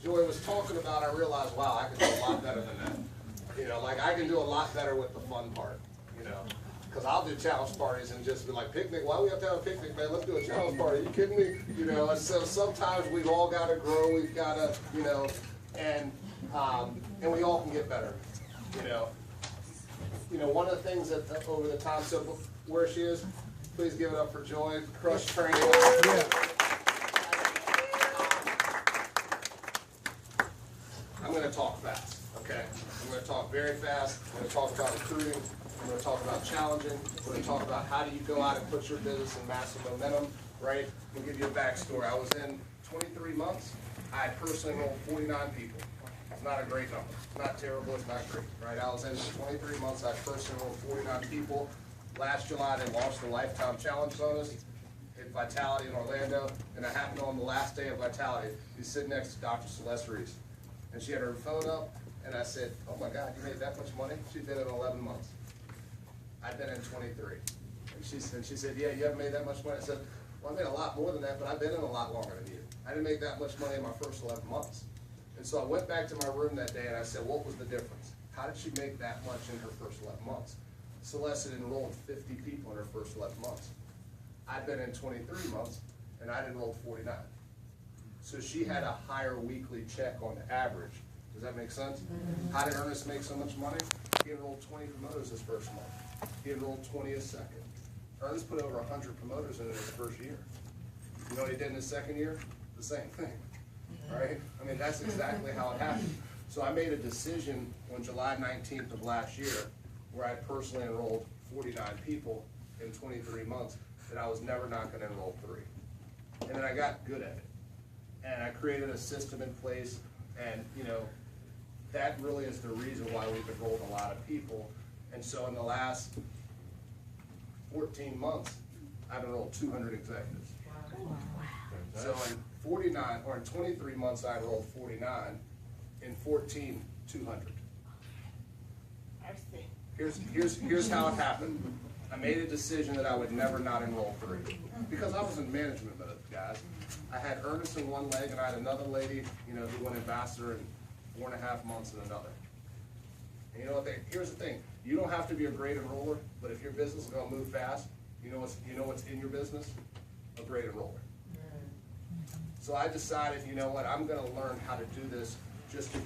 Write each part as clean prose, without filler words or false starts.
Joy was talking about, I realized, wow, I can do a lot better than that. You know, like I can do a lot better with the fun part, you know. Because I'll do challenge parties and just be like, picnic, why do we have to have a picnic, man? Let's do a challenge party. Are you kidding me? You know, and so sometimes we've all got to grow, we've got to, you know, and we all can get better, you know. You know, one of the things that over the time, so where she is, please give it up for Joy, Crush Training. Yeah. I'm going to talk fast, okay? I'm going to talk very fast. I'm going to talk about recruiting. I'm going to talk about challenging. We're going to talk about how do you go out and put your business in massive momentum, right? I'll give you a backstory. I was in 23 months. I personally enrolled 49 people. It's not a great number. It's not terrible. It's not great, right? I was in 23 months. I personally enrolled 49 people. Last July, they launched the Lifetime Challenge Bonus at Vitality in Orlando, and I happened on the last day of Vitality to be sitting next to Dr. Celeste Reese. And she had her phone up, and I said, oh my God, you made that much money? She did it in 11 months. I've been in 23. And she said, yeah, you haven't made that much money. I said, well, I made a lot more than that, but I've been in a lot longer than you. I didn't make that much money in my first 11 months. And so I went back to my room that day, and I said, what was the difference? How did she make that much in her first 11 months? Celeste had enrolled 50 people in her first 11 months. I've been in 23 months, and I'd enrolled 49. So she had a higher weekly check on average. Does that make sense? How did Ernest make so much money? He enrolled 20 promoters his first month. He enrolled 20 his second. Ernest put over 100 promoters in his first year. You know what he did in his second year? The same thing, right? I mean, that's exactly how it happened. So I made a decision on July 19th of last year where I personally enrolled 49 people in 23 months that I was never not going to enroll 3. And then I got good at it. And I created a system in place, and you know, that really is the reason why we've enrolled a lot of people. And so in the last 14 months, I've enrolled 200 executives. Wow. So in 49, or in 23 months, I enrolled 49. In 14, 200. Here's how it happened. I made a decision that I would never not enroll 3. Because I was in management mode, guys. I had Ernest in one leg, and I had another lady, you know, who went ambassador in 4.5 months in another. And you know what? Here's the thing: you don't have to be a great enroller, but if your business is going to move fast, you know what's in your business? A great enroller. So I decided, you know what? I'm going to learn how to do this. Just to.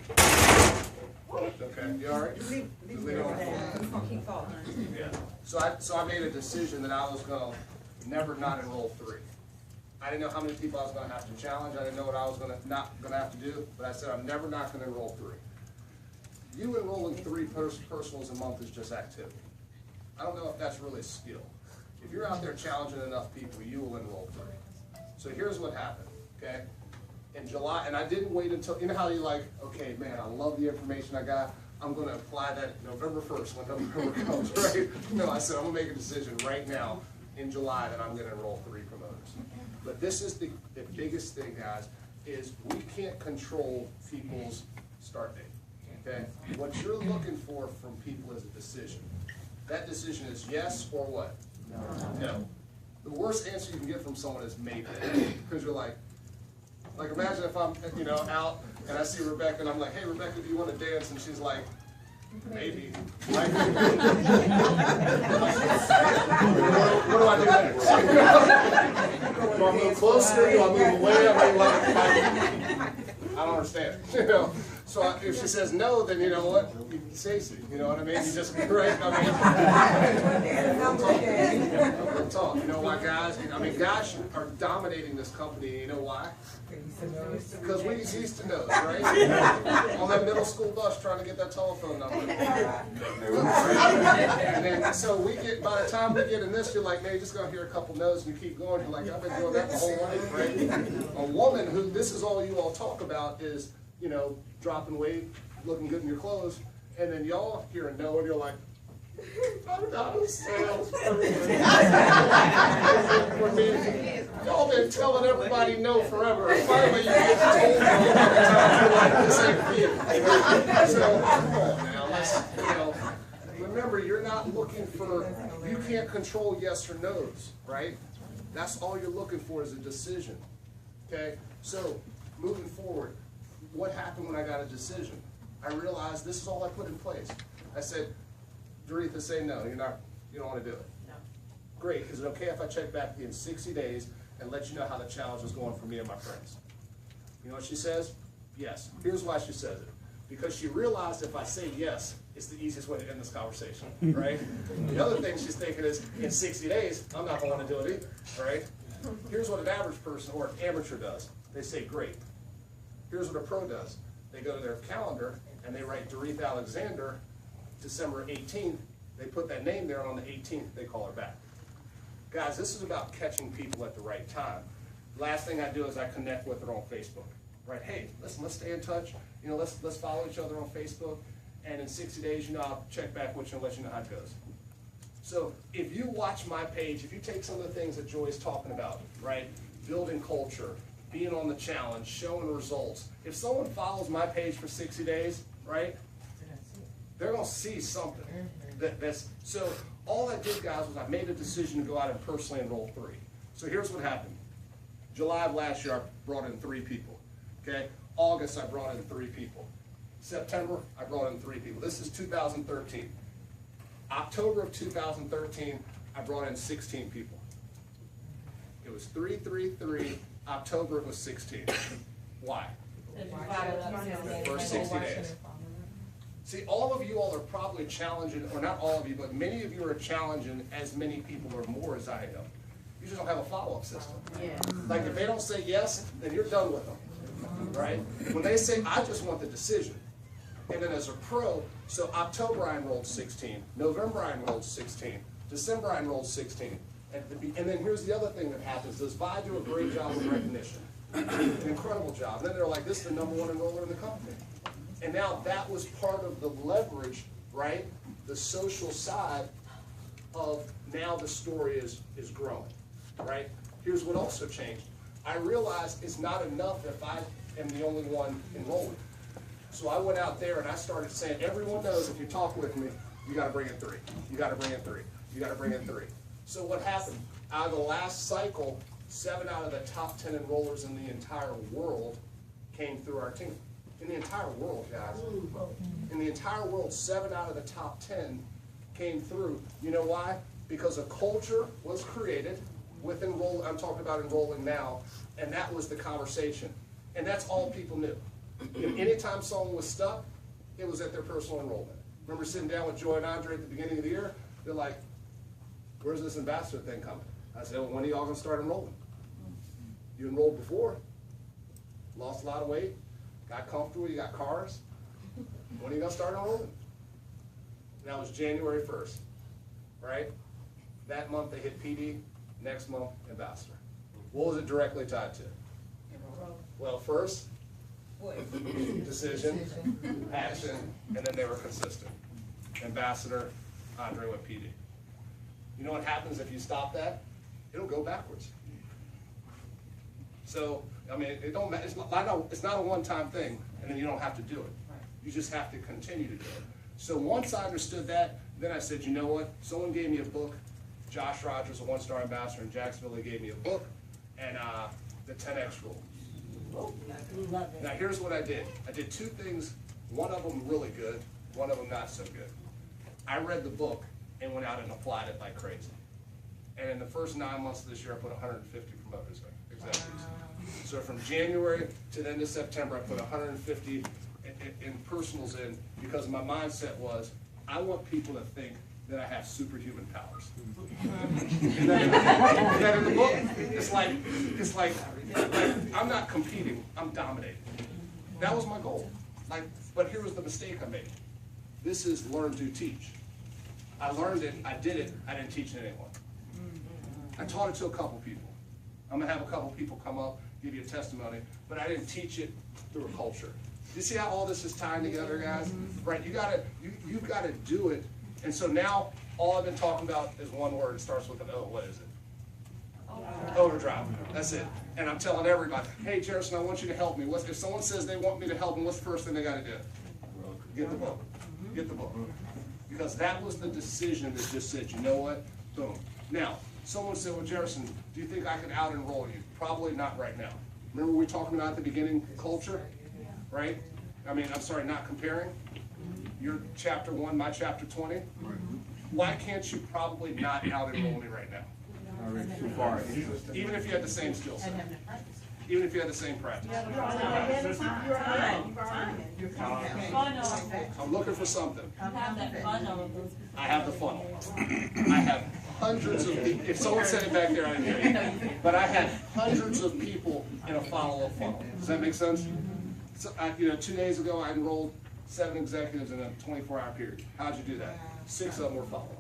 Okay, you all right? Yeah. So I made a decision that I was going to never not enroll 3. I didn't know how many people I was going to have to challenge. I didn't know what I was not going to have to do. But I said I'm never not going to enroll 3. You enrolling 3 personals a month is just activity. I don't know if that's really skill. If you're out there challenging enough people, you will enroll 3. So here's what happened. Okay. In July, and I didn't wait until, you know how you like, okay, man, I love the information I got. I'm going to apply that November 1st when November comes, right? No, I said I'm going to make a decision right now in July that I'm going to enroll 3 promoters. But this is the biggest thing, guys, is we can't control people's start date, okay? What you're looking for from people is a decision. That decision is yes or what? No. The worst answer you can get from someone is maybe, because you're like imagine if I'm, you know, out and I see Rebecca and I'm like, hey Rebecca, do you want to dance? And she's like, maybe. Right? What do I do next? Do I move closer? Do I move away? I mean, like, I don't understand. You know. So if she says no, then you know what? You say so. You know what I mean? You just right. We'll talk. You know why, guys? I mean, guys are dominating this company. You know why? Because we used to know, right? On that middle school bus trying to get that telephone number. And then, so we get, by the time we get in this, you're like, man, you're just going to hear a couple no's and you keep going. You're like, I've been doing that the whole life, right? A woman who, this is all you all talk about is, you know, dropping weight, looking good in your clothes, and then y'all hear a no and you're like, I'm not a salesperson. Y'all been telling everybody no forever. And finally, you get told no all the time. You're like, this ain't for you. So, come on now. Let's, you know, remember, you're not looking for, you can't control yes or no's, right? That's all you're looking for is a decision. Okay? So, moving forward, what happened when I got a decision? I realized this is all I put in place. I said, Doretha, say no, you don't want to do it. No. Great, is it okay if I check back in 60 days and let you know how the challenge is going for me and my friends? You know what she says? Yes. Here's why she says it. Because she realized if I say yes, it's the easiest way to end this conversation, right? The other thing she's thinking is, in 60 days, I'm not going to want to do it either, right? Here's what an average person or an amateur does. They say, great. Here's what a pro does. They go to their calendar and they write Doretha Alexander, December 18th. They put that name there, and on the 18th, they call her back. Guys, this is about catching people at the right time. Last thing I do is I connect with her on Facebook. Right? Hey, listen, let's stay in touch. You know, let's follow each other on Facebook. And in 60 days, you know, I'll check back with you and let you know how it goes. So if you watch my page, if you take some of the things that Joy's talking about, right? Building culture, being on the challenge, showing results. If someone follows my page for 60 days, right? They're going to see something. So all I did, guys, was I made a decision to go out and personally enroll 3. So here's what happened. July of last year, I brought in 3 people. Okay? August, I brought in 3 people. September, I brought in 3 people. This is 2013. October of 2013, I brought in 16 people. It was 3, 3, 3. October, it was 16. Why? The first 60 days. See, all of you all are probably challenging, or not all of you, but many of you are challenging as many people or more as I am. You just don't have a follow-up system. Yeah. Like if they don't say yes, then you're done with them, right? When they say, I just want the decision. And then as a pro, so October I enrolled 16, November I enrolled 16, December I enrolled 16. And then here's the other thing that happens. Does Vi do a great job with recognition? An incredible job. And then they're like, this is the #1 enroller in the company. And now that was part of the leverage, right? The social side of now the story is growing, right? Here's what also changed. I realized it's not enough if I am the only one enrolling. So I went out there and I started saying, everyone knows if you talk with me, you got to bring in 3. You got to bring in 3. You got to bring in 3. So what happened? Out of the last cycle, 7 out of the top 10 enrollers in the entire world came through our team. In the entire world, guys. In the entire world, 7 out of the top 10 came through. You know why? Because a culture was created with enroll. I'm talking about enrolling now, and that was the conversation. And that's all people knew. Anytime someone was stuck, it was at their personal enrollment. Remember sitting down with Joy and Andre at the beginning of the year? They're like, where's this ambassador thing coming? I said, well, when are y'all going to start enrolling? You enrolled before, lost a lot of weight, got comfortable, you got cars. When are you going to start enrolling? And that was January 1st, right? That month they hit PD, next month ambassador. What was it directly tied to? Well, first, decision, action, and then they were consistent. Ambassador, Andre went PD. You know what happens if you stop that? It'll go backwards. So, I mean, it don't matter. It's not a one-time thing, and then you don't have to do it. You just have to continue to do it. So once I understood that, then I said, you know what? Someone gave me a book. Josh Rogers, a 1-star ambassador in Jacksonville, they gave me a book, and the 10X rule. Now here's what I did. I did 2 things, one of them really good, one of them not so good. I read the book and went out and applied it like crazy. And in the first 9 months of this year, I put 150 promoters in, executives. So from January to the end of September, I put 150 in personals in, because my mindset was, I want people to think that I have superhuman powers. And that in the book, it's like I'm not competing, I'm dominating. That was my goal. But here was the mistake I made. This is learn, do, teach. I learned it, I did it, I didn't teach it to anyone. I taught it to a couple people. I'm gonna have a couple people come up, give you a testimony, but I didn't teach it through a culture. You see how all this is tying together, guys? Right, you've gotta do it. And so now, all I've been talking about is one word. It starts with an O. What is it? Overdrive. That's it. And I'm telling everybody, hey, Jerison, I want you to help me. If someone says they want me to help them, what's the first thing they got to do? Get the book. Get the book. Because that was the decision that just said, you know what? Boom. Now, someone said, well, Jerison, do you think I can out-enroll you? Probably not right now. Remember we were talking about at the beginning, culture? right? I mean, I'm sorry, not comparing. You're chapter 1, my chapter 20. Why can't you probably not out enroll me right now? Too far. Even if you had the same skill set. Even if you had the same practice. I'm looking for something. I have the funnel. I have hundreds of people. If someone said it back there, I didn't hear you. But I had hundreds of people in a follow-up funnel. Does that make sense? So, 2 days ago, I enrolled 7 executives in a 24-hour period. How'd you do that? 6 of them were follow-ups.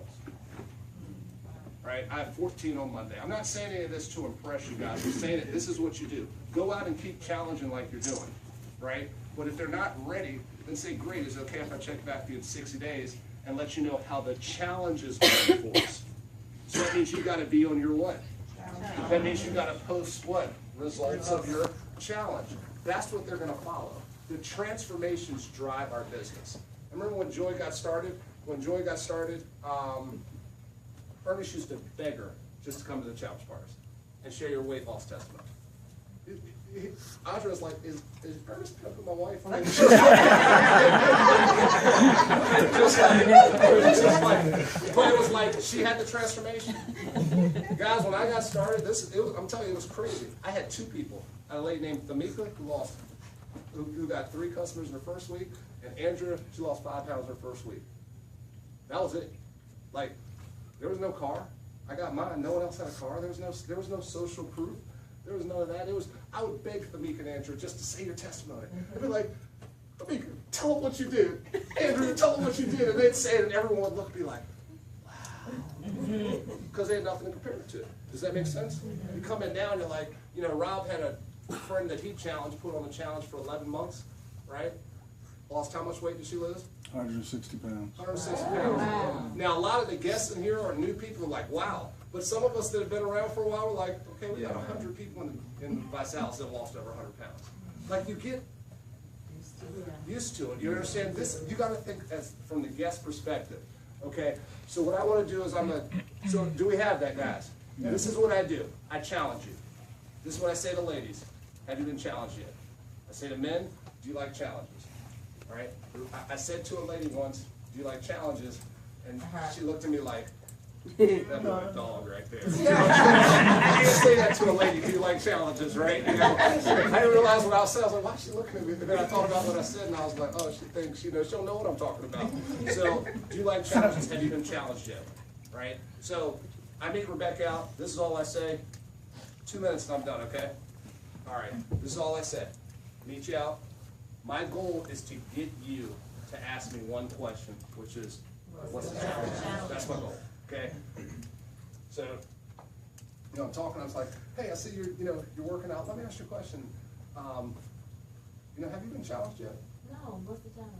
Right? I have 14 on Monday. I'm not saying any of this to impress you guys. I'm saying that this is what you do. Go out and keep challenging like you're doing. Right? But if they're not ready, then say, great, is it okay if I check back with you in 60 days and let you know how the challenge is going for us? So that means you got to be on your way. That means you got to post what? Results of your challenge. That's what they're going to follow. The transformations drive our business. I remember when Joy got started? When Joy got started, Ernest used to beg her just to come to the challenge parties and share your weight loss testimony. Audra was like, is Ernest pimping my wife? But it was like, she had the transformation. Guys, when I got started, I'm telling you, it was crazy. I had 2 people. I had a lady named Thamika who got 3 customers in her first week, and Andrea, she lost 5 pounds in her first week. That was it. Like, there was no car. I got mine. No one else had a car. There was no social proof. There was none of that. I would beg Thamika and Andrew just to say your testimony. I'd be like, Thamika, tell them what you did. Andrew, tell them what you did. And they'd say it, and everyone would look and be like, wow. Because they had nothing to compare it to. Does that make sense? You come in now and you're like, Rob had a friend that he challenged, put on the challenge for 11 months, right? Lost how much weight did she lose? 160 pounds. 160 pounds. Wow. Now, a lot of the guests in here are new people who are like, wow. But some of us that have been around for a while, we're like, okay, we got 100 people in Visalis that have lost over 100 pounds. Like, you get used to it. You understand this? You got to think from the guest perspective. Okay? So what I want to do is so do we have that, guys? Yeah. This is what I do. I challenge you. This is what I say to ladies. Have you been challenged yet? I say to men, do you like challenges? All right? I said to a lady once, do you like challenges? And she looked at me like, that was a dog right there. You can't say that to a lady, do you like challenges, right? I didn't realize what I was saying. I was like, why is she looking at me? And then I thought about what I said, and I was like, oh, she thinks, she don't know what I'm talking about. So, do you like challenges? Have you been challenged yet? Right? So, I meet Rebecca out. This is all I say. 2 minutes and I'm done, okay? All right. This is all I said. Meet you out. My goal is to get you to ask me one question, which is, what's the challenge? That's my goal. Okay, so I'm talking. I was like, "Hey, I see you're working out. Let me ask you a question. Have you been challenged yet?" No. What's the challenge?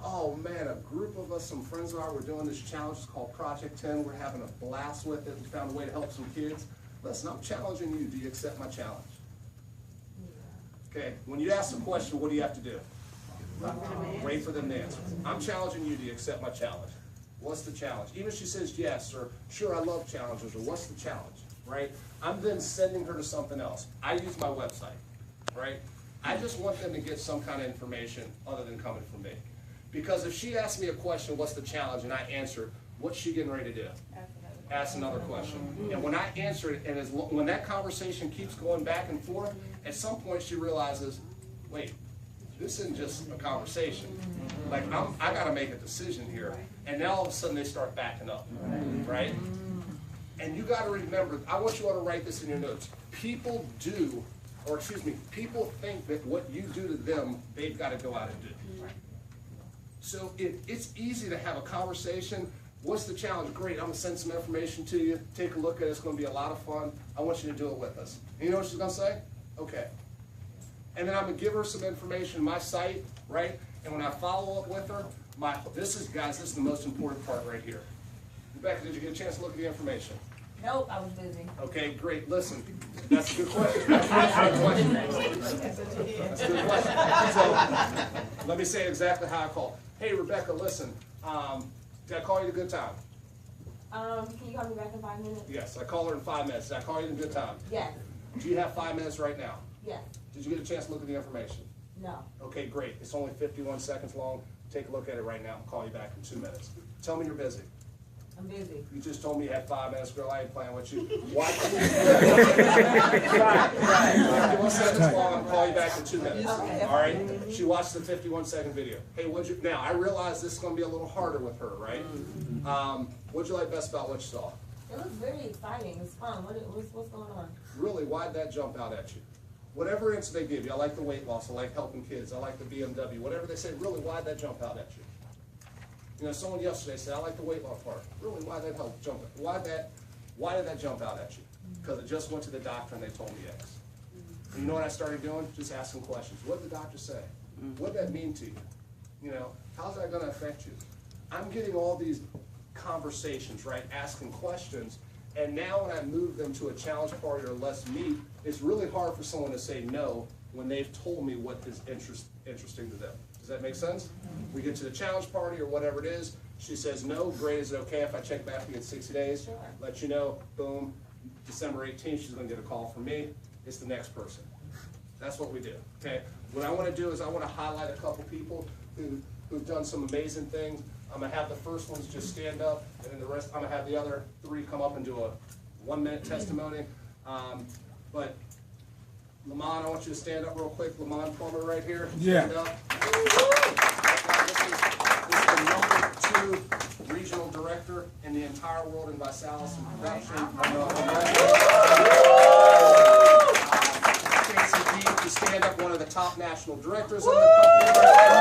Oh man, a group of us, some friends of ours, we're doing this challenge. It's called Project 10. We're having a blast with it. We found a way to help some kids. Listen, I'm challenging you. Do you accept my challenge? Yeah. Okay. When you ask the question, what do you have to do? Wait for them to answer. I'm challenging you. Do you accept my challenge? What's the challenge? Even if she says yes, or sure, I love challenges, or what's the challenge, right? I'm then sending her to something else. I use my website, right? I just want them to get some kind of information other than coming from me. Because if she asks me a question, what's the challenge, and I answer, what's she getting ready to do? Ask another question. And when I answer it, and when that conversation keeps going back and forth, at some point she realizes, wait, this isn't just a conversation. Like, I got to make a decision here. And now all of a sudden they start backing up, right? And you got to remember, I want you all to write this in your notes. People think that what you do to them, they've got to go out and do. So it's easy to have a conversation. What's the challenge? Great, I'm going to send some information to you. Take a look at it. It's going to be a lot of fun. I want you to do it with us. And you know what she's going to say? Okay. And then I'm going to give her some information, my site, right? And when I follow up with her, this is the most important part right here. Rebecca, did you get a chance to look at the information? Nope, I was busy. Okay, great. Listen, that's a good question. That's a good question. That's a good question. So, let me say exactly how I call. Hey, Rebecca, listen, did I call you at a good time? Can you call me back in 5 minutes? Yes, I call her in 5 minutes. Did I call you at a good time? Yes. Do you have 5 minutes right now? Yes. Did you get a chance to look at the information? No. Okay, great. It's only 51 seconds long. Take a look at it right now. I'll call you back in 2 minutes. Tell me you're busy. I'm busy. You just told me you had 5 minutes, girl. I ain't playing with you. Why? 51 seconds long. I'll call you back in 2 minutes. Okay. All right? She watched the 51-second video. Hey, now I realize this is going to be a little harder with her, right? What'd you like best about what you saw? It was very exciting. It's fun. What's going on? Really, why'd that jump out at you? Whatever answer they give you, I like the weight loss, I like helping kids, I like the BMW, whatever they say, really, why'd that jump out at you? You know, someone yesterday said, I like the weight loss part. Really, why'd that why did that jump out at you? Because it just went to the doctor and they told me X. And you know what I started doing? Just asking questions. What did the doctor say? What did that mean to you? You know, how's that going to affect you? I'm getting all these conversations, right, asking questions, and now when I move them to a challenge party or less meat, it's really hard for someone to say no when they've told me what is interesting to them. Does that make sense? We get to the challenge party or whatever it is, she says no, great, is it okay if I check back in 60 days? Sure. Let you know, boom, December 18th, she's going to get a call from me, it's the next person. That's what we do, okay? What I want to do is I want to highlight a couple people who've done some amazing things. I'm going to have the first ones just stand up, and then the rest, I'm going to have the other 3 come up and do a 1-minute testimony. But Lamont, I want you to stand up real quick. Lamont Plummer right here. Stand up. This is the #2 regional director in the entire world in Visalis in production. Casey Deep, to stand up, one of the top national directors of the company right now.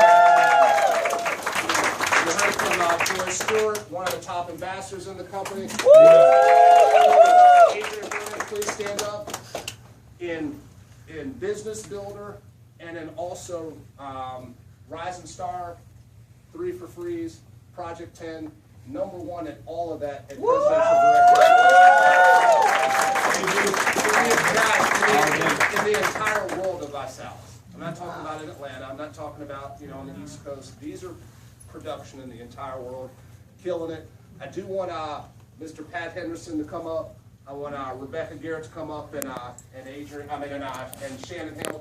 You heard from Joy Stewart, one of the top ambassadors in the company. Adrian Brennan, please stand up. In Business Builder, and then also Rising Star, 3 for Freeze, Project 10, #1 at all of that at presidential director. In the entire world of Visalis. I'm not talking about in Atlanta. I'm not talking about, you know, on the East Coast. These are production in the entire world, killing it. I do want Mr. Pat Henderson to come up. I want Rebecca Garrett to come up and Adrian, and Shannon Hamilton.